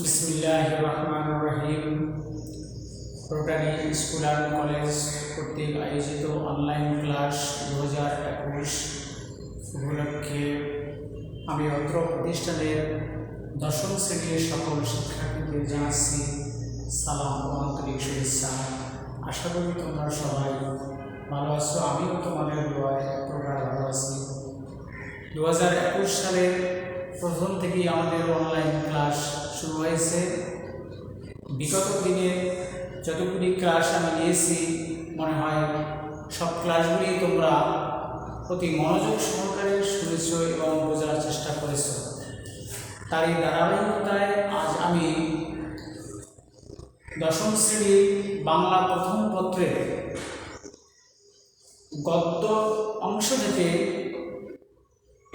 বিসমিল্লাহির রহমানির রহিম। Rotary school and college কর্তৃক আয়োজিত অনলাইন ক্লাস 2021 উপলক্ষে আমি অত্র প্রতিষ্ঠানের দশম শ্রেণীর সকল শিক্ষার্থীদের জানাচ্ছি সালাম ও আন্তরিক শুভেচ্ছা। আশা করি তোমরা সবাই ভালো আছো, আমিও তোমাদের দোয়ায় এক প্রকার ভালো আছি। 2021 সালের প্রথম থেকেই আমাদের অনলাইন ক্লাস শুরু হয়েছে। বিগত দিনে যতগুলি ক্লাস আমি নিয়েছি, মনে হয় সব ক্লাসগুলি তোমরা অতি মনোযোগ সহকারে শুনেছ এবং বোঝার চেষ্টা করেছ। তারই ধারাবাহিকতায় আজ আমি দশম শ্রেণীর বাংলা প্রথম পত্রের গদ্য অংশ থেকে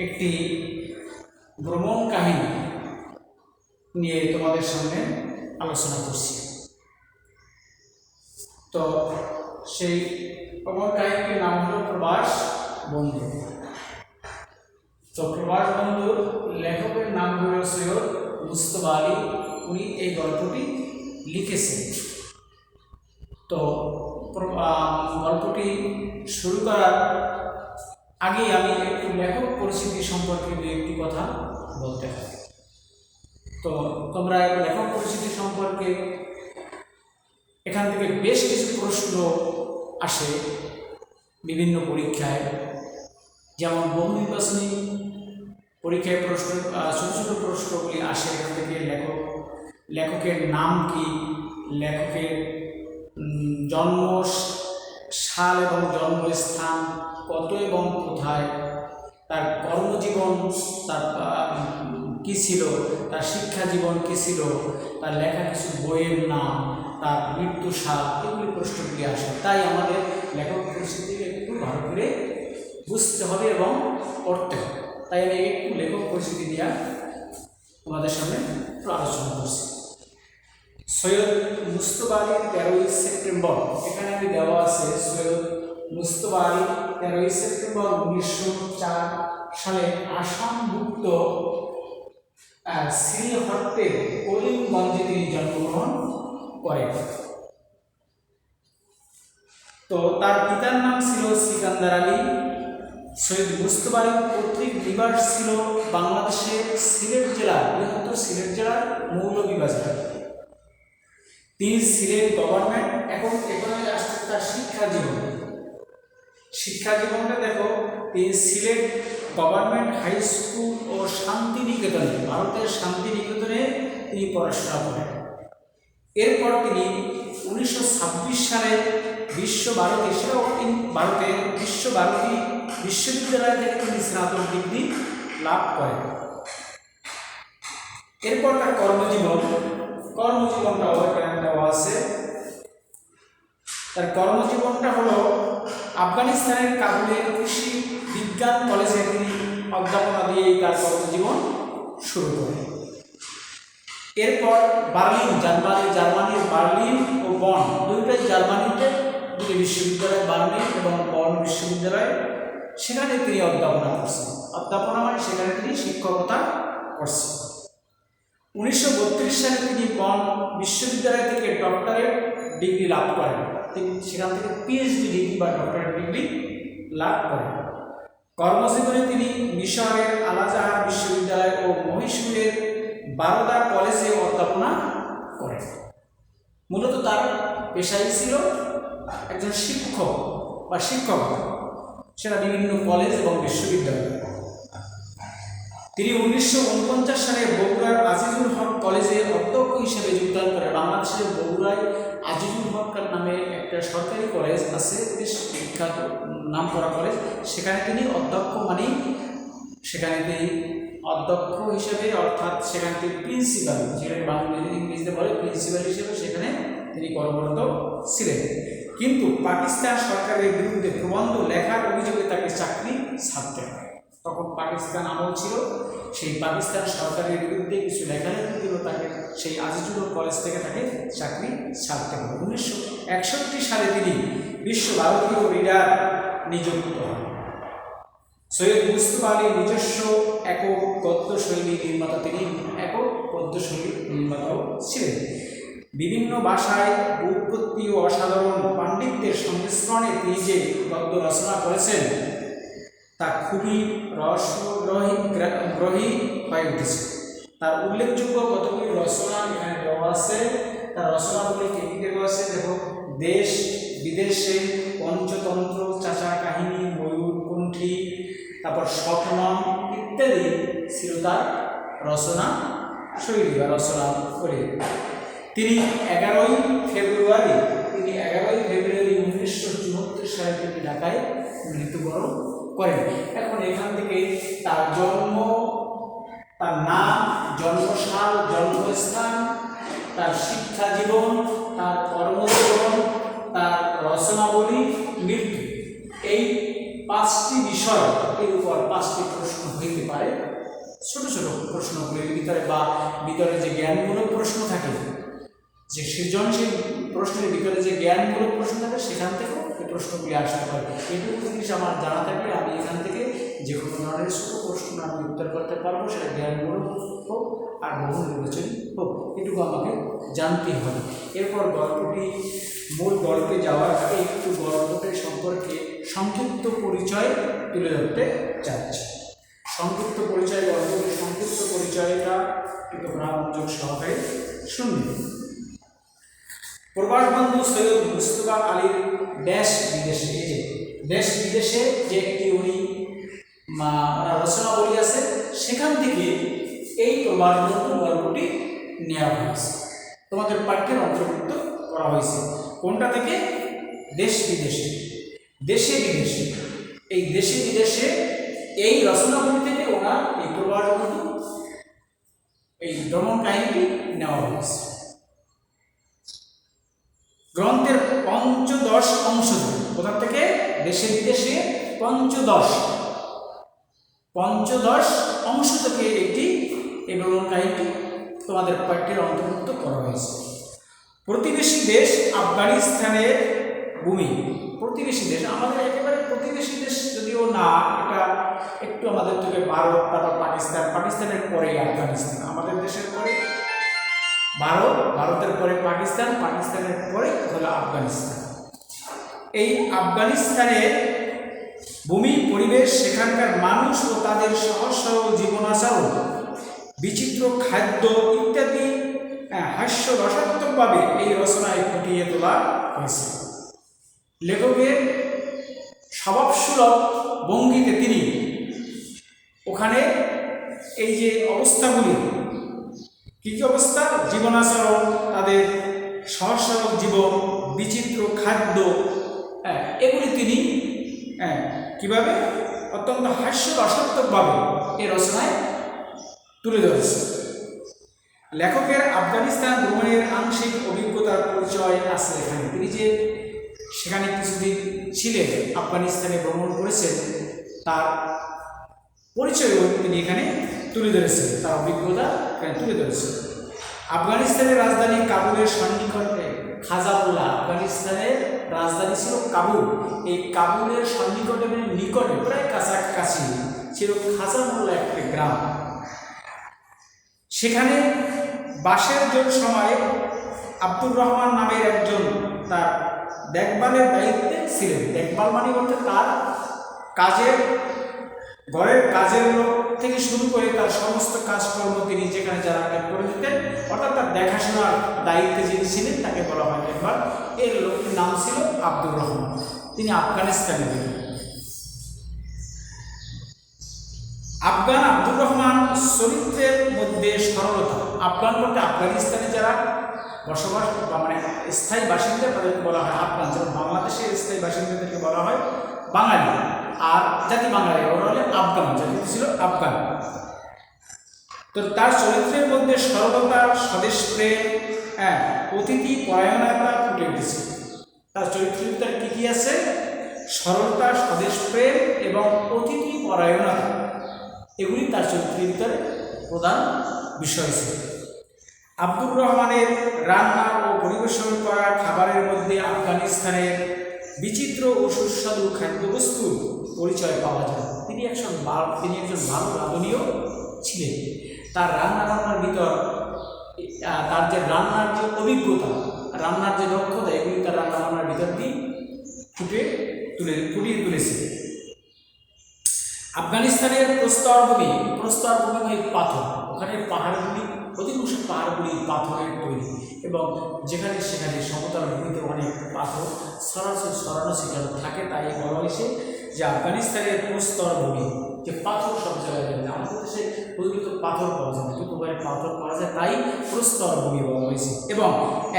একটি ভ্রমণ কাহিনী নিয়ে তোমাদের সামনে আলোচনা করছি। তো সেই ভ্রমণ কাহিনীর নাম হলো প্রবাস বন্ধু। তো প্রবাস বন্ধুর লেখকের নাম হলো সৈয়দ মুস্তফা আলী। উনি এই গল্পটি লিখেছেন। তো গল্পটি শুরু করার আগে আমি একটু লেখক পরিচিতি সম্পর্কে একটি কথা বলতে হয়। তো তোমরা লেখক পরিচিতি সম্পর্কে এখান থেকে বেশ কিছু প্রশ্ন আসে বিভিন্ন পরীক্ষায়, যেমন বহু নির্বাচনী পরীক্ষায় প্রশ্ন ছোটো ছোটো প্রশ্নগুলি আসে। এখান থেকে লেখকের নাম কি, লেখকের জন্ম সাল এবং জন্মস্থান কত এবং কোথায়, তার কর্মজীবন তার কী ছিল, তার শিক্ষা জীবন কী ছিল, তার লেখা কিছু বইয়ের নাম, তার মৃত্যু সাল, এগুলি প্রশ্নগুলি আসে। তাই আমাদের লেখক পরিস্থিতিকে একটু ভালো করে বুঝতে হবে এবং পড়তে হবে। তাই আমি একটু লেখক পরিস্থিতি নিয়ে তোমাদের সামনে একটু আলোচনা করছি। সৈয়দ মুস্তফা আলী 13ই সেপ্টেম্বর, এখানে আমি দেওয়া আছে সৈয়দ মুস্তফা আলী 13ই সেপ্টেম্বর 1904 সালে আসামভুক্ত শ্রীহট্টের করিমগঞ্জে তিনি জন্মগ্রহণ করেন। তো তার পিতার নাম ছিল সিকান্দার আলী। সৈয়দ মুস্তফা আলীর পৈতৃক নিবাস ছিল বাংলাদেশের সিলেট জেলার, বৃহত্তর সিলেট জেলার মৌলভীবাজার। তিনি সিলেট গভর্নমেন্ট, এখন এখানে আসছে তার শিক্ষা জীবনটা দেখো। তিনি সিলেট গভর্নমেন্ট হাই স্কুল ও শান্তিনিকেতনে, ভারতের শান্তিনিকেতনে তিনি পড়াশোনা করেন। এরপর তিনি 1926 সালে বিশ্বভারতী, সেটাও ভারতের বিশ্বভারতী বিশ্ববিদ্যালয় থেকে তিনি স্নাতক ডিগ্রি লাভ করেন। এরপর তার কর্মজীবনটা এখানে দেওয়া আছে। তার কর্মজীবনটা হলো আফগানিস্তানের কাবুলের কৃষি বিজ্ঞান কলেজে তিনি অধ্যাপনা দিয়েই তার কর্মজীবন শুরু করেন। এরপর জার্মানির বার্লিন ও বন, দুইটাই জার্মানিতে দুটি বিশ্ববিদ্যালয়, বার্লিন এবং বন বিশ্ববিদ্যালয়, সেখানে তিনি অধ্যাপনা করছেন। অধ্যাপনা মানে সেখানে তিনি শিক্ষকতা করছেন। 1932 সালে তিনি বন বিশ্ববিদ্যালয় থেকে ডক্টরেট ডিগ্রি লাভ করেন। তিনি সেখান থেকে পিএইচডি ডিগ্রি বা ডক্টরেট ডিগ্রি লাভ করেন। কর্মজীবনে তিনি মিশরের আল আজহার বিশ্ববিদ্যালয় ও মহীশূরের বারোদা কলেজে অধ্যাপনা করেন। মূলত তার পেশাই ছিল একজন শিক্ষক বা শিক্ষকতা, সেটা বিভিন্ন কলেজ এবং বিশ্ববিদ্যালয়। তিনি 1949 সালে বগুড়ার আজিজুল হক কলেজে অধ্যক্ষ হিসেবে যোগদান করেন। বাংলাদেশের বগুড়ায় আজিজুল হক নামে একটা সরকারি কলেজ আছে, বেশ বিখ্যাত নাম করা কলেজ। সেখানে তিনি অধ্যক্ষ, মানে সেখানে তিনি অধ্যক্ষ হিসেবে, অর্থাৎ সেখানে তিনি প্রিন্সিপাল, যেখানে ইংরেজিতে বলে প্রিন্সিপাল হিসেবে সেখানে তিনি কর্মরত ছিলেন। কিন্তু পাকিস্তান সরকারের বিরুদ্ধে প্রবন্ধ লেখার অভিযোগে তাকে চাকরি ছাড়তে হয়। তখন পাকিস্তান আমল ছিল, সেই পাকিস্তান সরকারের বিরুদ্ধে কিছু লেখালেখি দিল, তাকে সেই আজিজুল হক কলেজ থেকে তাকে চাকরি ছাড়তে হবে। 1961 সালে তিনি বিশ্বভারতী রিডার নিযুক্ত হন। সৈয়দ মুস্তফা আলী নিজস্ব একক গদ্যশৈলী নির্মাতা, তিনি একক গদ্যশৈলী নির্মাতাও ছিলেন। বিভিন্ন ভাষায় উৎপত্তি ও অসাধারণ পাণ্ডিত্যের সংমিশ্রণে তিনি যে গদ্য রচনা করেছেন তা খুবই রসগ্রহী হয়ে উঠেছে। তার উল্লেখযোগ্য কতগুলি রচনা এখানে দেওয়া আছে। তার রচনাগুলি কি কি দেওয়া আছে দেখো: দেশ বিদেশে, পঞ্চতন্ত্র, চাচা কাহিনী, ময়ূরকণ্ঠী, তারপর স্বপ্নম ইত্যাদি ছিল তার রচনা শৈলী বা রচনা করে। তিনি 11ই ফেব্রুয়ারি 1974 সালে তিনি ঢাকায় মৃত্যুবরণ করেন। এখন এখান থেকে তার জন্ম, তার নাম, জন্মসাল, জন্মস্থান, তার শিক্ষা জীবন, তার কর্মজীবন, তার রচনাবলী, মৃত্যু, এই 5টি বিষয় এর উপর 5টি প্রশ্ন হইতে পারে। ছোট ছোট প্রশ্নগুলির ভিতরে বা ভিতরে যে জ্ঞানমূলক প্রশ্ন থাকে, যে সৃজনশীল প্রশ্নের ভিতরে যে জ্ঞানমূলক প্রশ্ন থাকে, সেখান থেকেও এই প্রশ্নগুলি আসতে পারে। এইটুকু জিনিস আমার জানা থাকলে আমি এখান থেকে যে কোনো ধরনের ছোট প্রশ্ন আমি উত্তর করতে পারবো, সেটা জ্ঞানমূলক হোক আর বহু নির্বাচনী হোক, এটুকু আমাকে জানতেই হবে। এরপর মূল গল্পে যাওয়ার আগে একটু গল্পটি সম্পর্কে সংক্ষিপ্ত পরিচয় তুলে ধরতে চাচ্ছি। সংক্ষিপ্ত পরিচয়, গল্পটির সংক্ষিপ্ত পরিচয়টা কিন্তু মনোযোগ সহকারে শুনবেন। প্রবাস বন্ধু সৈয়দ মুস্তফা আলীর দেশ বিদেশে, দেশ বিদেশে যে একটি উনি রচনাবলী আছে, সেখান থেকে এই প্রবাস বন্ধু গল্পটি নেওয়া হয়েছে, তোমাদের পাঠ্যের অন্তর্ভুক্ত করা হয়েছে। কোনটা থেকে? দেশ বিদেশে, দেশে বিদেশে। এই দেশে বিদেশে এই রচনাবলী থেকে ওনার এই প্রবাস বন্ধু এই ভ্রমণ কাহিনীটি নেওয়া হয়েছে। গ্রন্থের 15 অংশ থেকে, কোথা থেকে? দেশে বিদেশে 15 অংশ থেকে একটি এই ভ্রমণ কাহিনীটি তোমাদের পাঠ্যের অন্তর্ভুক্ত করা হয়েছে। প্রতিবেশী দেশ আফগানিস্তানের ভূমি, প্রতিবেশী দেশ, আমাদের একেবারে প্রতিবেশী দেশ যদিও না, এটা একটু আমাদের থেকে ভারত, তারপর পাকিস্তান, পাকিস্তানের পরে আফগানিস্তান, আমাদের দেশের পরে ভারত, ভারতের পরে পাকিস্তান, পাকিস্তানের পরে হলো আফগানিস্তান। এই আফগানিস্তানের ভূমি, পরিবেশ, সেখানকার মানুষ ও তাদের সহজ সরল জীবনাচরণ, বিচিত্র খাদ্য ইত্যাদি হাস্য রসাত্মকভাবে এই রচনায় ফুটিয়ে তোলা হয়েছে। লেখকের স্বভাবসুলভ ভঙ্গিতে তিনি ওখানে এই যে অবস্থাগুলি, কী কী অবস্থা? জীবনাচরণ, তাদের সহজ সরল জীবন, বিচিত্র খাদ্য, এগুলি তিনি কীভাবে অত্যন্ত হাস্য রসাত্মকভাবে এই রচনায় তুলে ধরেছে। লেখকের আফগানিস্তান ভ্রমণের আংশিক অভিজ্ঞতার পরিচয় আছে এখানে। তিনি যে সেখানে কিছুদিন ছিলেন, আফগানিস্তানে ভ্রমণ করেছেন, তার পরিচয়ও তিনি এখানে তুলে ধরেছেন, তার অভিজ্ঞতা এখানে তুলে ধরেছেন। আফগানিস্তানের রাজধানী কাবুলের সন্নিকটে খাজাউল্লাহ, আফগানিস্তানের রাজধানী ছিল কাবুল, এই কাবুলের সন্নিকটে নিকটে প্রায় কাছাকাছি ছিল খাজাউল্লাহ একটি গ্রাম। সেখানে বাসের সময় আব্দুর রহমান নামের একজন তার দেখভালের দায়িত্বে ছিলেন। দেখভাল মানে বলতে তার কাজের, ঘরের কাজের লোক থেকে শুরু করে তার সমস্ত কাজকর্ম তিনি যেখানে যারা করে দিতেন, অর্থাৎ তার দেখাশোনার দায়িত্বে যিনি ছিলেন তাকে বলা হয় দেখভাল। এর লোকটির নাম ছিল আব্দুর রহমান, তিনি আফগানিস্তানে ছিলেন। আফগান আব্দুর রহমান চরিত্রের মধ্যে সরলতা, আফগান বলতে আফগানিস্তানে যারা বসবাস বা মানে স্থায়ী বাসিন্দা তাদেরকে বলা হয় আফগান, যেমন বাংলাদেশের স্থায়ী বাসিন্দাদেরকে বলা হয় বাঙালি, আর জাতি বাঙালি, ওরা হলে আফগান, জাতি ছিল আফগান। তো তার চরিত্রের মধ্যে সরলতা, স্বদেশ প্রেম, অতিথি পরায়ণতা ফুটে উঠেছে। তার চরিত্রের ভিতরে কী কী আছে? সরলতা, স্বদেশ প্রেম এবং অতিথি পরায়ণতা, এগুলি তার চরিত্রের ভিতরে প্রধান বিষয় ছিল। আব্দুর রহমানের রান্না ও পরিবেশন করা খাবারের মধ্যে আফগানিস্তানের বিচিত্র ও সুস্বাদু খাদ্যবস্তুর পরিচয় পাওয়া যায়। তিনি একজন ভালো রাঁধুনিও ছিলেন। তার রান্নার ভিতর তার যে রান্নার যে অভিজ্ঞতা, রান্নার যে দক্ষতা, এগুলি তার রান্নার ভিতর দিয়ে ফুটিয়ে তুলেছে। আফগানিস্তানের প্রস্তরভূমি পাথর, ওখানে পাহাড়গুলি, অধিকাংশ পাহাড়গুলি পাথরের তৈরি, এবং যেখানে সেখানে সমতল ভূমিতে অনেক পাথর সরানো ছিটানো থাকে। তাই বলা হয়েছে যে আফগানিস্তানের প্রস্তরভূমি, যে পাথর সব জায়গায় যায়, আমাদের দেশে প্রচলিত পাথর পাওয়া যায় না, কিন্তু ওখানে পাথর পাওয়া যায়, তাই প্রস্তরভূমি বলা হয়েছে। এবং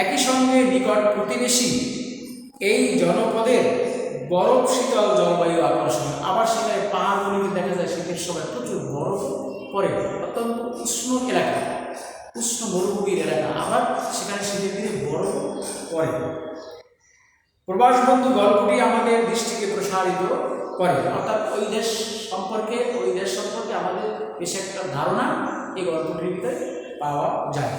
একই সঙ্গে নিকট প্রতিবেশী এই জনপদের বরফ শীতল জলবায়ু আকর্ষণীয়। আবার সেখানে পাহাড়গুলিতে দেখা যায় শীতের সময় প্রচুর বরফ পড়ে, অত্যন্ত উষ্ণ এলাকা, উষ্ণ মরুভূমির এলাকা, আবার সেখানে শীতের দিনে বরফ পড়ে। প্রবাস বন্ধু গল্পটি আমাদের দৃষ্টিকে প্রসারিত করে, অর্থাৎ ওই দেশ সম্পর্কে আমাদের বেশ একটা ধারণা এই গল্পটির ভিতরে পাওয়া যায়।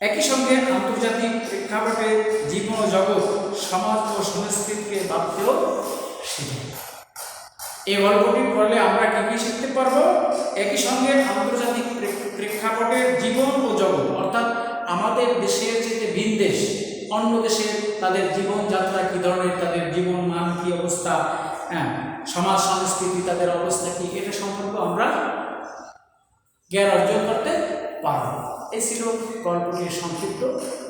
একই সঙ্গে আন্তর্জাতিক প্রেক্ষাপটে জীবন জগৎ, সমাজ ও সংস্কৃতিকে ভাবতেও শিখে। এই গল্পটি পড়লে আমরা কী শিখতে পারবো? একই সঙ্গে আন্তর্জাতিক প্রেক্ষাপটে জীবন ও জগৎ, অর্থাৎ আমাদের দেশের যে ভিন দেশ, অন্য দেশে তাদের জীবনযাত্রা কী ধরনের, তাদের জীবন মান কী অবস্থা, সমাজ সংস্কৃতি তাদের অবস্থা কী, এটা সম্পর্কে আমরা জ্ঞান অর্জন করতে পারব। এই ছিল গল্পটির সংক্ষিপ্ত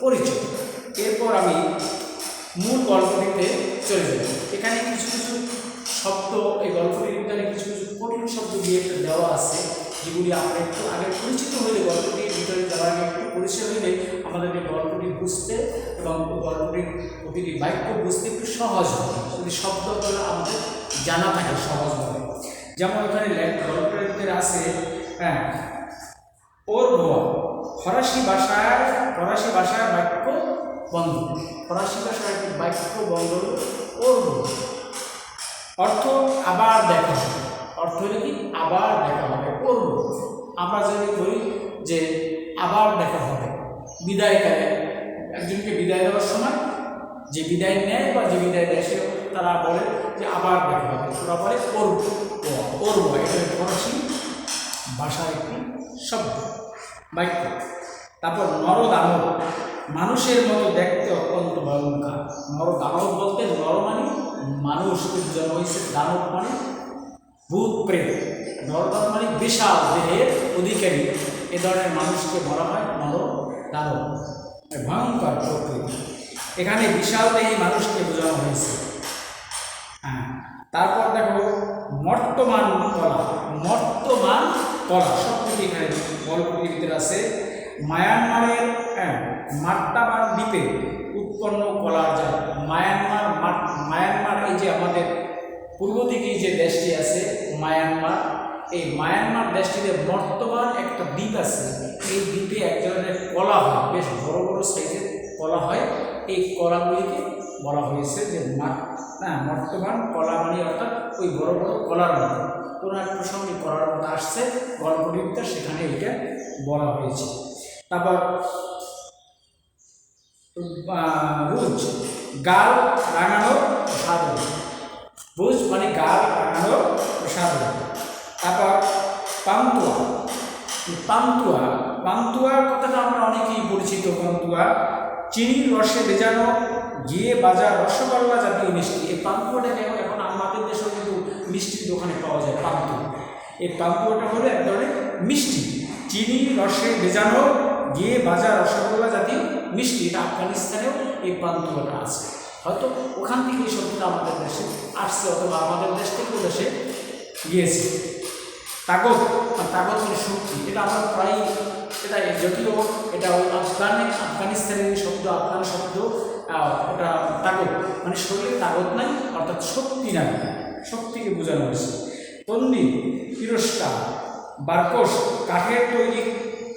পরিচয়। এরপর আমি মূল গল্পটিতে চলে যাব। এখানে কিছু কিছু শব্দ, এই গল্পটির ভিতরে কিছু কিছু কঠিন শব্দ দিয়ে দেওয়া আছে, যেগুলি আমরা একটু আগে পরিচিত হইলে, গল্পটির ভিতরে যাওয়ার আগে একটু পরিচয় হইলে আমাদেরকে গল্পটি বুঝতে এবং গল্পটির প্রতিটি বাক্য বুঝতে একটু সহজ হবে, যদি শব্দগুলো আমাদের জানা থাকে সহজভাবে। যেমন এখানে গল্পের ভিতরে আছে ওর ভুয়া, ফরাসি ভাষায় বাক্য বন্ধ, ফরাসি ভাষার একটি বাক্য বন্ধ ওর ভুয়া, অর্থ আবার দেখা হবে, অর্থ হলে কি আবার দেখা হবে। ওর ভুয়া আমরা যদি বলি যে আবার দেখা হবে, বিদায়কালে একজনকে বিদায় দেওয়ার সময় যে বিদায় নেয় বা যে বিদায় দেয় সে তারা বলে যে আবার দেখা হবে, ওরা বলে ওর ভুয়া। এটা ফরাসি ভাষার একটি শব্দ বাক্য। তারপর নরদানব, মানুষের মতো দেখতে অত্যন্ত ভয়ঙ্কর। নরদানব বলতে নর মানে মানুষ, জন্ম হয়েছে, দানব মানে ভূত প্রেত। নরদানব মানে বিশাল দেহের অধিকারী, এ ধরনের মানুষকে বলা হয় নরদানব, ভয়ঙ্কর প্রকৃতি। এখানে বিশাল দেহী মানুষকে বোঝানো হয়েছে। তারপর দেখো মর্তমান কলা সবকিছু এখানে গল্পটির ভিতরে আছে। মায়ানমারের মার্তাবান দ্বীপে উৎপন্ন কলার জাত। মায়ানমার এই যে আমাদের পূর্ব দিকে যে দেশটি আছে মায়ানমার, এই মায়ানমার দেশটিতে বর্তমান একটা দ্বীপ আছে। এই দ্বীপে এক ধরনের কলা হয়, বেশ বড় বড় সাইজের কলা হয়। এই কলাগুলিকে বলা হয়েছে যে বর্তমান কলা মানে অর্থাৎ ওই বড় বড় কলার মতো, কোনো এক প্রসঙ্গে কলার মতো আসছে গল্পটিতে, সেখানে এটা বলা হয়েছে। তারপর রুজ, গাল রাঙানো সাধন, রুজ মানে গাল রাঙানো সাধন। তারপর পান্তুয়া কথাটা আমরা অনেকেই পরিচিত। পান্তুয়া চিনির রসে ভেজানো গিয়ে বাজার রসগোল্লা জাতীয় মিষ্টি। এই পান্তুয়াটাকে এখন আমাদের দেশেও কিন্তু মিষ্টির দোকানে পাওয়া যায় পান্তুয়া। এই পান্তুয়াটা হলো এক ধরনের মিষ্টি, চিনির রসে ভেজানো গিয়ে বাজার রসগোল্লা জাতীয় মিষ্টি। এটা আফগানিস্তানেও এই পান্তুয়াটা আছে, হয়তো ওখান থেকে এই শব্দটা আমাদের দেশে আসছে, অথবা আমাদের দেশ থেকে দেশে গিয়েছে। তাগত মানে শক্তি, এটা আমরা প্রায়, এটা যদিও এটা ওই আফগানিস্তানের শব্দ, আফগান শব্দ, ওটা তাগত মানে শরীরে তাগত নাই, অর্থাৎ শক্তি নাই, শক্তিকে বোঝানো হয়েছে। তন্নি তিরস্কার, বারকস কাঠের তৈরি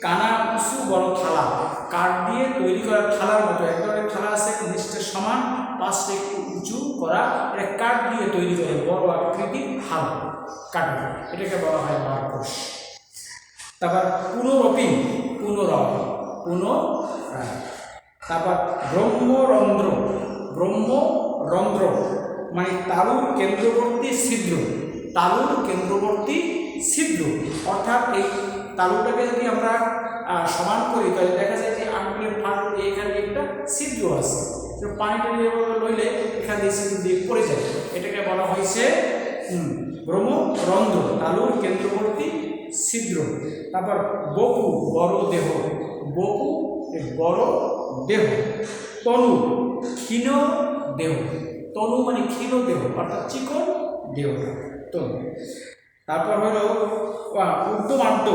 কানা উঁচু বড় থালা, কাঠ দিয়ে তৈরি করা থালার মতো এক ধরনের থালা আছে, নিচটা সমান, পাশটা একটু উঁচু করা, এটা কাঠ দিয়ে তৈরি করে বড় আকৃতির থালা কাঠ, এটাকে বলা হয় বারকস। তারপর পুনরায়। তারপর ব্রহ্মরন্ধ্র মানে তালুর কেন্দ্রবর্তী ছিদ্র, তালুর কেন্দ্রবর্তী ছিদ্র। অর্থাৎ এই তালুটাকে যদি আমরা সমান করি তাহলে দেখা যায় যে আঙ্গুলের ফাঁক এখানে একটা ছিদ্র আছে, পানিটা লইলে এখান দিয়ে ছিদ্র দিয়ে পড়ে যায়, এটাকে বলা হয়েছে ব্রহ্মরন্ধ্র, তালুর কেন্দ্রবর্তী ছিদ্র। তারপর বপু বড় দেহ, বপু বড় দেহ। তনু ক্ষীণ দেহ, তনু মানে ক্ষীণ দেহ অর্থাৎ চিকন দেহ তনু। তারপর হলো উত্তমার্ধ,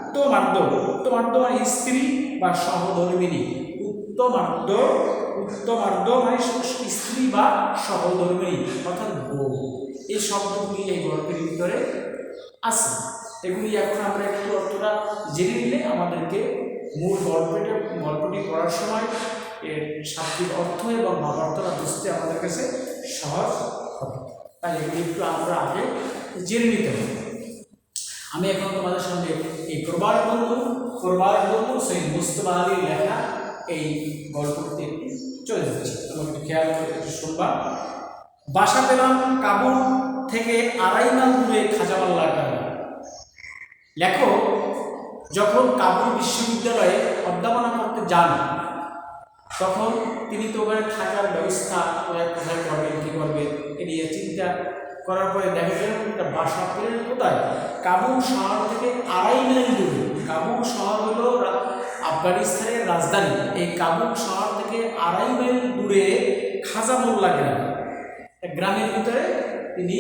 উত্তমার্ধ, উত্তমার্ধ মানে স্ত্রী বা সহধর্মিণী। উত্তমার্ধ, উত্তমার্ধ মানে স্ত্রী বা সহধর্মিণী অর্থাৎ বউ। এই শব্দগুলি এই গল্পের ভিতরে আছে। এগুলি এখন আমরা একটু অর্থটা জেনে নিলে আমাদেরকে মূল গল্পটি পড়ার সময় এর শাব্দিক অর্থ এবং ভাবার্থটা বুঝতে আমাদের কাছে সহজ হবে। তাই এগুলি একটু আমরা আগে জেনে নিতে হবে। আমি এখন তোমাদের সঙ্গে এই প্রবাদ বন্ধু সেই মুস্তফা আলীর লেখা এই গল্পটিতে একটু চলে যাচ্ছি, তোমাকে একটু খেয়াল করে একটু শুনবা। বাসা পেলাম কাবুল থেকে 2.5 মাইল দূরে খাজামাল্লার গ্রামে। লেখক যখন কাবুল বিশ্ববিদ্যালয়ে অধ্যাপনা করতে যান তখন তিনি তো ওখানে থাকার ব্যবস্থা কোথায় করবেন কী করবেন এ নিয়ে চিন্তা করার পরে দেখা গেল একটা বাসা পেলেন কোথায়, কাবুল শহর থেকে 2.5 মাইল দূরে। কাবুল শহর হলো আফগানিস্তানের রাজধানী। এই কাবুল শহর থেকে 2.5 মাইল দূরে খাজামোল্লা গ্রাম, গ্রামের ভিতরে তিনি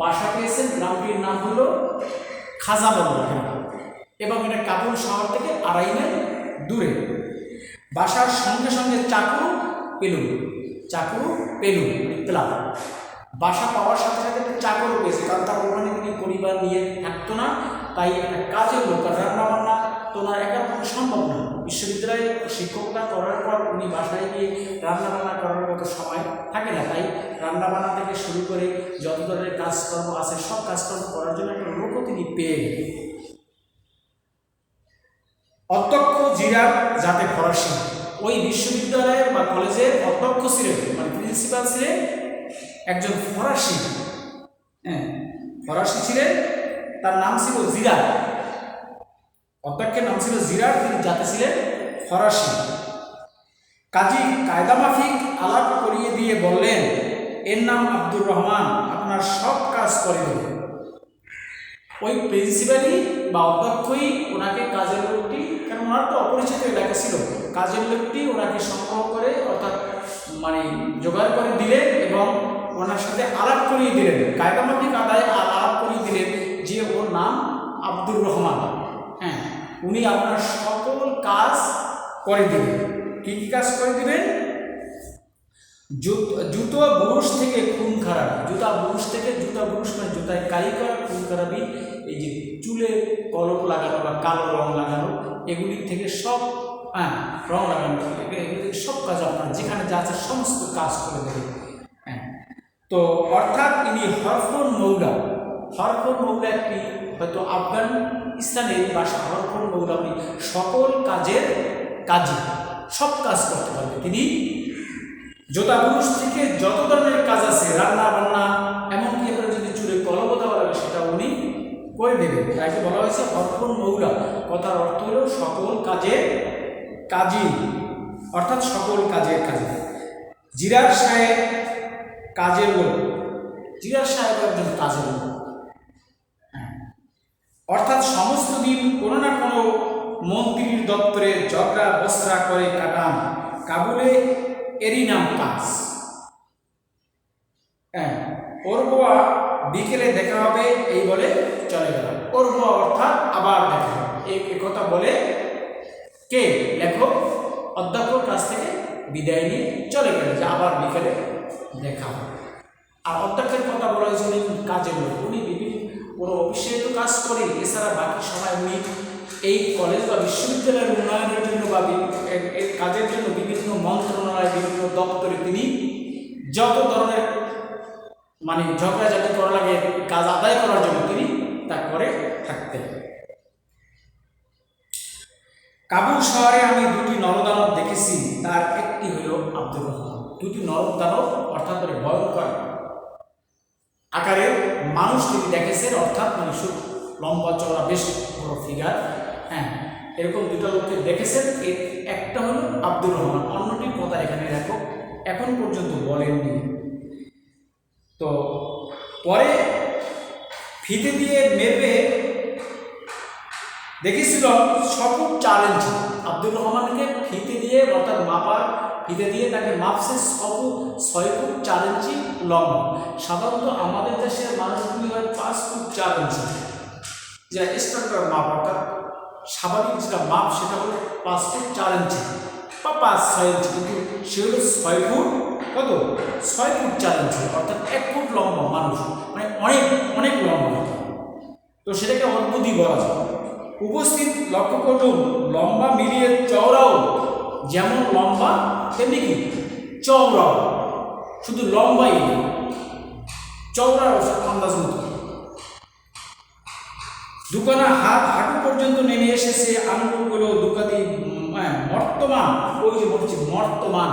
বাসা পেয়েছেন। গ্রামটির নাম হলো খাজামোল্লা গ্রাম এবং এটা কাবুল শহর থেকে 2.5 মাইল দূরে। বাসার সঙ্গে সঙ্গে চাকরু পেলাম। বাসা পাওয়ার সাথে সাথে একটা চাকরও পেয়েছে, কারণ তার ওখানে তিনি পরিবার নিয়ে থাকতো না, তাই একটা কাজের লোক। রান্না বান্না তো ওনার একা পক্ষে সম্ভব না। বিশ্ববিদ্যালয়ে শিক্ষকতা করার পর উনি বাসায় গিয়ে রান্না বান্না করার মতো সময় থাকে না, তাই রান্না বান্না থেকে শুরু করে যত ধরনের কাজকর্ম আছে সব কাজকর্ম করার জন্য একটা লোকও তিনি পেয়ে গেলেন। অধ্যক্ষ জিরার যাতে ফরাসি, ওই বিশ্ববিদ্যালয়ের বা কলেজের অধ্যক্ষ ছিলেন মানে প্রিন্সিপাল ছিলেন একজন ফরাসি। ফরাসি ছিলেন, তার নাম ছিল জিরার। অধ্যক্ষের নাম ছিল জিরার, তিনি যাতে ছিলেন ফরাসি। কাজী কায়দামাফিক আলাপ করিয়ে দিয়ে বললেন, এর নাম আব্দুর রহমান, আপনার সব কাজ করে দেবে। ওই প্রিন্সিপালই বা অধ্যক্ষই ওনাকে কাজের লোকটি, কারণ ওনার তো অপরিচিত এলাকা ছিল, কাজের লোকটি ওনাকে সংগ্রহ করে অর্থাৎ মানে জোগাড় করে দিলেন এবং ওনার সাথে আলাপ করিয়ে দিলেন। কায়দামাফিক আলাপ করিয়ে দিলেন যে ওর নাম আব্দুর রহমান, উনি আপনার সকল কাজ করে দেবেন। কী কী কাজ করে দেবেন? জুতো বুরুশ থেকে খুন খারাপ, জুতা বুরুশ মানে জুতায় কালি করা, খুন খারাপি, এই যে চুলে কলম লাগানো বা কালো রং লাগানো, এগুলির থেকে সব রং লাগানো, এগুলি থেকে সব কাজ আপনার যেখানে যা আছে সমস্ত কাজ করে দেবে। তো অর্থাৎ ইনি হরফুন মৌলা একটি হয়তো আফগানিস্তানের ভাষা। হরফুন মৌলা উনি সকল কাজের কাজী, সব কাজ করতে পারবে তিনি। জোতা পুরুষ থেকে যত ধরনের কাজ আছে, রান্না বান্না, এমনকি আপনার যদি চুলে কলম দেওয়া লাগে সেটা উনি করে দেবেন। তাকে বলা হয়েছে হরফুন মৌলা। কথার অর্থ হল সকল কাজের কাজী, অর্থাৎ সকল কাজের কাজী। জিরার সাহেব কাজের লোক, জিরার সাহেব একজন কাজের লোক, অর্থাৎ সমস্ত দিন কোনো না কোনো মন্ত্রীর দপ্তরে ঝগড়া বসরা করে কাটান। কাবুলে এরই নাম কাজ। ওর বোয়া বিকেলে দেখা হবে এই বলে চলে গেল। ওর বোয়া অর্থাৎ আবার দেখা হবে, এই কথা বলে কে লেখক অধ্যাপক কাছ থেকে বিদায় নিয়ে চলে গেল যে আবার বিকেলে দেখা হবে। আর অধ্যক্ষের কথা বলা হয়েছে উনি কাজের লোক, উনি কোনো অফিসে তো কাজ করে, এছাড়া বাকি সময় উনি এই কলেজ বা বিশ্ববিদ্যালয়ের উন্নয়নের জন্য বা এর কাজের জন্য বিভিন্ন মন্ত্রণালয়, বিভিন্ন দপ্তরে তিনি যত ধরনের মানে ঝগড়াঝাটি করা লাগে কাজ আদায় করার জন্য তিনি তা করে থাকতেন। কাবুল শহরে আমি 2টি নরদানব দেখেছি, তার একটি হলো আব্দুর রহমান। 2টি নরদানব অর্থাৎ ভয়ঙ্কর আকারের মানুষ তিনি দেখেছেন, অর্থাৎ মানে লম্বা চওড়া বেশ বড় ফিগার। হ্যাঁ, এরকম দুটো লোককে দেখেছেন। এর একটা হলো আব্দুর রহমান, অন্যটির কথা এখানে লেখক এখন পর্যন্ত বলেননি। তো পরে ফিতে দিয়ে মেপে দেখেছিল 6 ফুট 4 ইঞ্চি। আব্দুর রহমানকে ফিতে দিয়ে অর্থাৎ মাপার ফিতে দিয়ে তাকে মাপছে 6 ফুট 4 ইঞ্চি লম্বা। সাধারণত আমাদের দেশের মানুষগুলি হয় 5 ফুট 4 ইঞ্চি, যেটা স্ট্যান্ডার্ড মাপ, অর্থাৎ স্বাভাবিক যেটা মাপ সেটা হলো 5 ফুট 4 ইঞ্চি বা 5-6 ইঞ্চি, কিন্তু সে হলো 6 ফুট কত 6 ফুট 4 ইঞ্চি, অর্থাৎ 1 ফুট লম্বা মানুষ, মানে অনেক অনেক লম্বা। তো সেটাকে অদ্ভুতই বলা যায়। উপস্থিত লক্ষ্য করুন, লম্বা মিলিয়ে চওড়াও যেমন লম্বা তেমনি কি চওড়াও, শুধু লম্বাই চওড়া আন্দাজ মতো। দুখানা হাঁটু পর্যন্ত নেমে এসেছে আঙ্গুলগুলো দুকাতি বর্তমান, ওই যে বলছি বর্তমান,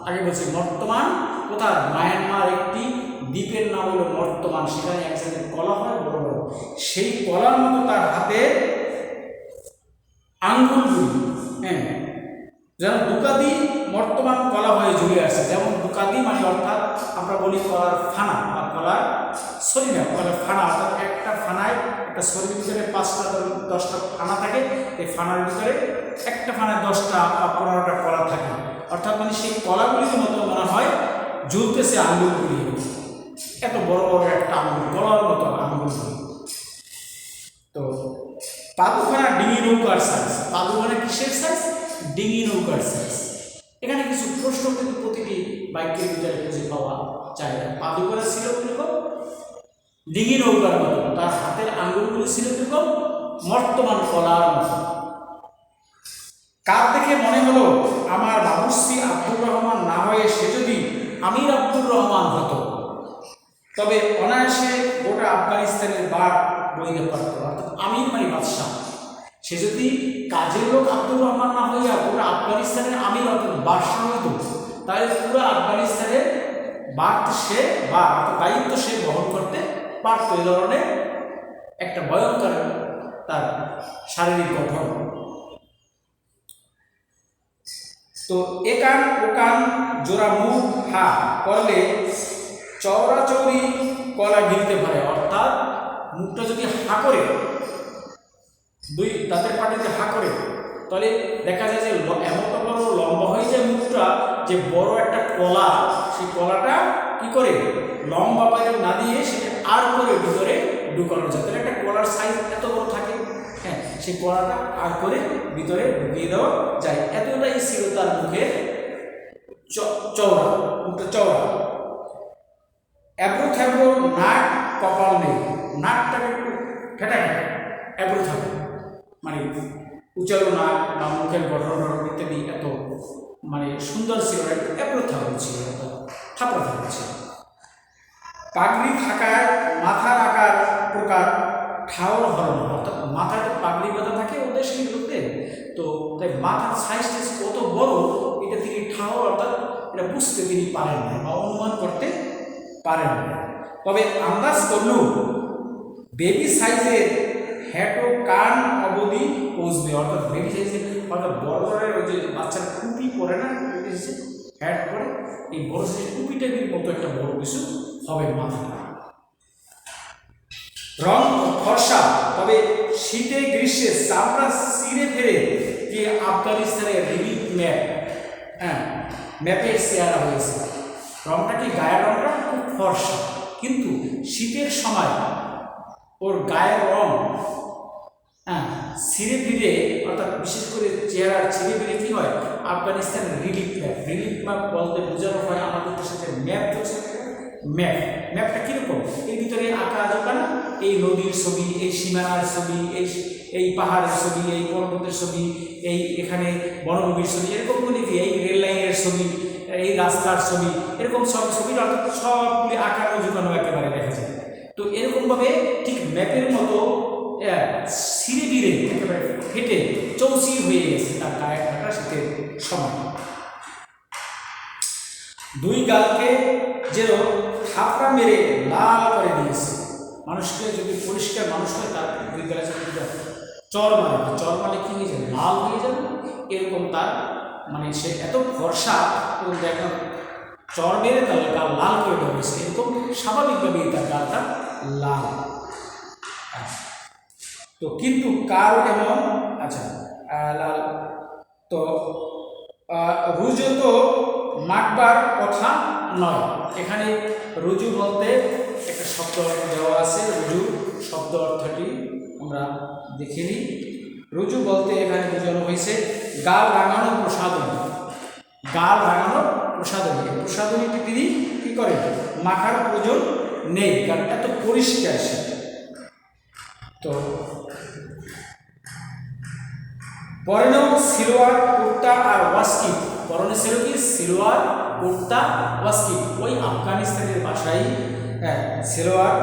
আগে বলছি বর্তমান কোথায়, মায়ানমার একটি দ্বীপের নাম হলো বর্তমান, সেখানে এক জায়গায় কলা হয় বড় বড়, সেই কলার মতো তার হাতের আঙ্গুলগুলি, হ্যাঁ, যেন দুকাদি বর্তমান কলা হয়ে ঝুলে আসছে। যেমন দুকাদি মানে অর্থাৎ আমরা বলি কলার ফানা বা কলার সরি না, কলার ফানা, অর্থাৎ একটা ফানায় একটা শরীরের ভিতরে 5টা 10টা ফানা থাকে, এই ফানার ভিতরে একটা ফানায় 10টা বা 15টা কলা থাকে, অর্থাৎ মানে সেই কলাগুলির মতো মনে হয় ঝুলতেছে আঙ্গুলগুলি, এত বড় বড় একটা আঙ্গুল, কলার মতো আঙ্গুলগুলি। তো পাদুখানা ডিঙি নৌকার সাইজ, পাদুখানা কিসের সাইজ, ডিঙি নৌকার সাইজ। এখানে কিছু প্রশ্ন কিন্তু প্রতিটি বাক্যের ভিতরে খুঁজে পাওয়া যায়। পাদুখানা ছিল কিরকম, ডিঙি নৌকার মতো, তার হাতের আঙ্গুলগুলি ছিল কিরকম, বর্তমান কলার মতো। কার দেখে মনে হলো আমার বাবুর্চি আব্দুর রহমান না হয়ে সে যদি আমির আব্দুর রহমান হতো, তবে অনায়াসে গোটা আফগানিস্তানের বার বইতে পারত, অর্থাৎ আমির মানে বাদশাহ। সে যদি কাজের লোক আব্দুর রহমান না হইয়া গোটা আফগানিস্তানের আমির অর্থাৎ বাদশাহ হইত, তাহলে পুরো আফগানিস্তানের বার্ত সে বা দায়িত্ব সে বহন করতে পারত। এই ধরনের একটা ভয়ঙ্কর তার শারীরিক গঠন। তো একান ওকান জোড়া মুখ হা করলে চওড়াচৌড়ি কলা গিলতে পারে, অর্থাৎ মুখটা যদি হা করে, দুই দাঁতের পাটিতে হা করে, তাহলে দেখা যায় যে এমন বড় লম্বা হয়ে যায় মুখটা, যে বড় একটা কলা, সেই কলাটা কি করে লম্বা বাইরে না দিয়ে সেটা আর করে ভিতরে ঢুকানো যায়। তাহলে একটা কলার সাইজ এত বড় থাকে, হ্যাঁ, সেই কলাটা আর করে ভিতরে ঢুকিয়ে দেওয়া যায়, এতটাই ছিল তার মুখের চওড়া, মুখটা চওড়া। অ্যাব্রো থ্যাব্রো নাক কপাল নেই, নাকটাকে একটু ফেটা ফেটা, অ্যাব্রো থ্যাব্রো মানে উঁচালো নাক বা মুখের গঠন ইত্যাদি এত মানে সুন্দর ছিল, একটু অ্যাব্রো থ্যাব্রো ছিল, এত থাপড়া থাপড়া ছিল। পাগড়ি থাকার মাথার আকার প্রকার ঠাওর হরণ, অর্থাৎ মাথায় তো পাগড়ি বাঁধা থাকে ওদের সেই লোকদের, তো তাই মাথার সাইজটা কত বড় এটা তিনি ঠাওর, অর্থাৎ এটা বুঝতে তিনি পারেন না বা অনুমান করতে পারেন না। তবে আন্দাজ করলেও বেবি সাইজের হ্যাটো কান অবধি পৌঁছবে, অর্থাৎ বেবি সাইজের, অর্থাৎ বড় বড় ওই যে বাচ্চার টুপি পরে না, হ্যাট পরে, এই বড় সাইজের টুপিটার মতো একটা বড় কিছু হবে মাথাটা। রং ফর্সা, তবে শীতে গ্রীষ্মে চামড়া ছিঁড়ে ফেলে যে আফগানিস্তানের রিলিফ ম্যাপ, হ্যাঁ, ম্যাপের চেহারা হয়েছে। রংটা কি গায়ের রংটা খুব ফর্সা, কিন্তু শীতের সময় ওর গায়ের রং, হ্যাঁ, ছিঁড়ে ফিরে, অর্থাৎ বিশেষ করে চেহারা ছিঁড়ে ফিরে কি হয়, আফগানিস্তানের রিলিফ ম্যাপ, রিলিফ ম্যাপ বলতে বোঝানো হয় আমাদের দেশের যে ম্যাপ হচ্ছে ম্যাপ, ম্যাপটা কীরকম, এর ভিতরে আঁকা দোকান, এই নদীর ছবি, এই সীমানার ছবি, এই পাহাড়ের ছবি, এই পর্বতের ছবি, এই এখানে বনভূমির ছবি, এরকম করে কি এই রেল লাইনের ছবি, এই রাস্তার ছবি, এরকম সব ছবি, অর্থাৎ সবগুলি আঁকানো ঝুঁকানো একেবারে দেখা যায়। তো এরকমভাবে ঠিক ম্যাপের মতো ছিঁড়ে বিড়ে একেবারে ফেটে চৌচির হয়ে গেছে তার গায়ের কাটা শীতের সময়। দুই গালকে যেন থাপড়া মেরে লাল করে দিয়েছে। মানুষকে যদি পরিষ্কার মানুষ হয় তার দুই গালে চর মারে কি হয়ে যাবে, লাল হয়ে যাবে, এরকম তার মানে সে এত ফর্সা এবং দেখা চর মেরে তার গাল লাল করে দেওয়া হয়েছে, এরকম স্বাভাবিকভাবেই তার গালটা লাল। তো কিন্তু কার এমন আচ্ছা লাল তো রুজু তো মাখবার কথা নয়। এখানে রুজু বলতে একটা শব্দ দেওয়া আছে, রুজু শব্দ অর্থটি আমরা দেখে নিই। রুজু বলতে এখানে বোঝানো হয়েছে গাল রাঙানো প্রসাধনী। গাল রাঙানো প্রসাধনী, এই প্রসাধনীটি তিনি কী করেন, মাখার প্রয়োজন নেই, কারণ এত পরিষ্কার সে। তো পরনেও সিলোয়ার কুর্তা আর ওয়াস্কি, পরনে ছিল কি সিলোয়ার কুর্তা ওয়াস্কি, ওই আফগানিস্তানের ভাষায় সিলোয়ার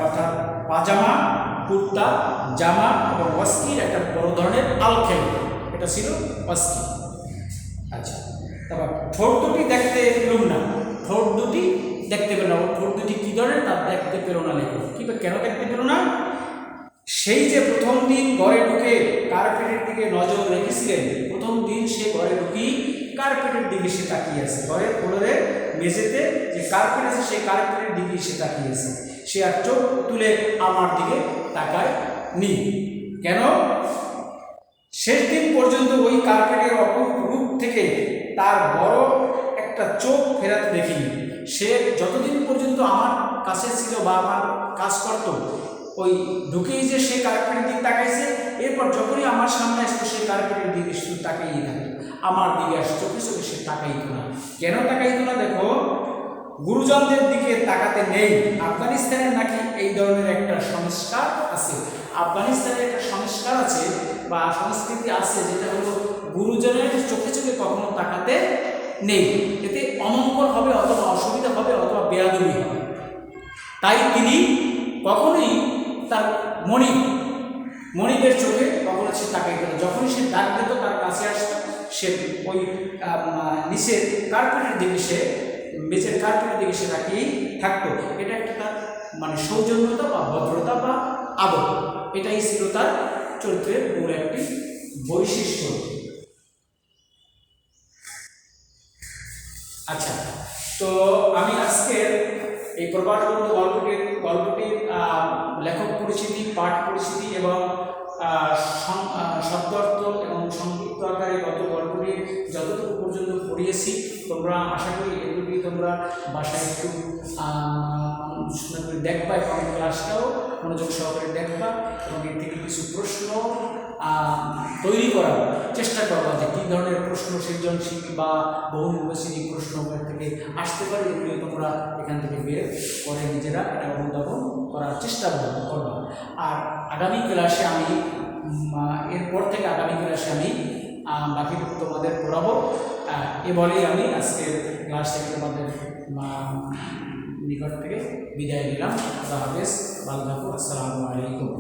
অর্থাৎ পাজামা, কুর্তা, জামা এবং ওয়াস্কির একটা বড় ধরনের আলখেল, এটা ছিল ওয়াস্কি। আচ্ছা, তারপর ঠোঁট দুটি দেখতে পেলুম না, ঠোঁট দুটি দেখতে পেল না, ঠোঁট দুটি কী ধরনের তা দেখতে পেল না লেখো, কী কেন দেখতে পেল না? সেই যে প্রথম দিন ঘরে ঢুকে কার্পেটের দিকে নজর রেখেছিলেন, প্রথম দিন সে ঘরে ঢুকি কার্পেটের দিকে সে তাকিয়ে আছে, ঘরের ফ্লোরে মেঝেতে যে কার্পেট আছে সেই কার্পেটের দিকে সে তাকিয়ে আছে, সে আর চোখ তুলে আমার দিকে তাকায় নি। কেন? শেষ দিন পর্যন্ত ওই কার্পেটের অপূর্ব রূপ থেকে তার বড় একটা চোখ ফেরাতে দেখিনি। সে যতদিন পর্যন্ত আমার কাছে ছিল বা আমার কাজ করতো, ওই ঢুকেই যে সে কার্পেটের দিকে তাকাইছে, এরপর যখনই আমার সামনে আসতো সে কার্পেটের দিকে শুধু তাকাইই থাকতো, আমার দিকে আসতো চোখে চোখে সে তাকাইতো না। কেন তাকাইতো না? দেখো, গুরুজনদের দিকে তাকাতে নেই। আফগানিস্তানের নাকি এই ধরনের একটা সংস্কার আছে, আফগানিস্তানের একটা সংস্কার আছে বা সংস্কৃতি আছে, যেটা হলো গুরুজনের চোখে চোখে কখনো তাকাতে নেই, এতে অমঙ্গল হবে অথবা অসুবিধা হবে অথবা বেয়াদবি হবে। তাই তিনি কখনোই তার মণিকের চোখে কখনো সে তাকাইত না। যখনই সে ডাক দিত তার কাছে আসতো, সে ওই নিচের কার্পেটের দিকে সে মেঝের কার্পেটের দিকে সে তাকিয়েই থাকতো। এটা একটা তার মানে সৌজন্যতা বা ভদ্রতা বা আদর, এটাই ছিল তার চরিত্রের মূল একটি বৈশিষ্ট্য। আচ্ছা, তো আমি আজকের এই প্রবাসবন্ধু গল্পটির লেখক পরিচিতি, পাঠ পরিচিতি এবং শব্দ অর্থ এবং সংক্ষিপ্ত আকারে গত গল্পটির যতটুকু পর্যন্ত পড়িয়েছি, তোমরা আশা করি এগুলি তোমরা বাসায় একটু দেখবা এবং ক্লাসটাও মনোযোগ সহকারে দেখবা এবং এর থেকে কিছু প্রশ্ন তৈরি করার চেষ্টা করবা, যে কী ধরনের প্রশ্ন সৃজনশীল বা বহু নির্বাচনী প্রশ্ন থেকে আসতে পারে, এগুলি তোমরা এখান থেকে বের করে নিজেরা এটা অনুধাবন করার চেষ্টা করবা। আর আগামী ক্লাসে আমি এরপর থেকে আগামী ক্লাসে আমি বাকি তোমাদের পড়াবো। এ বলেই আমি আজকের ক্লাস থেকে তোমাদের নিকট থেকে বিদায় নিলাম। আল্লাহ হাফেজ, ভালো থাকো, আসসালামু আলাইকুম।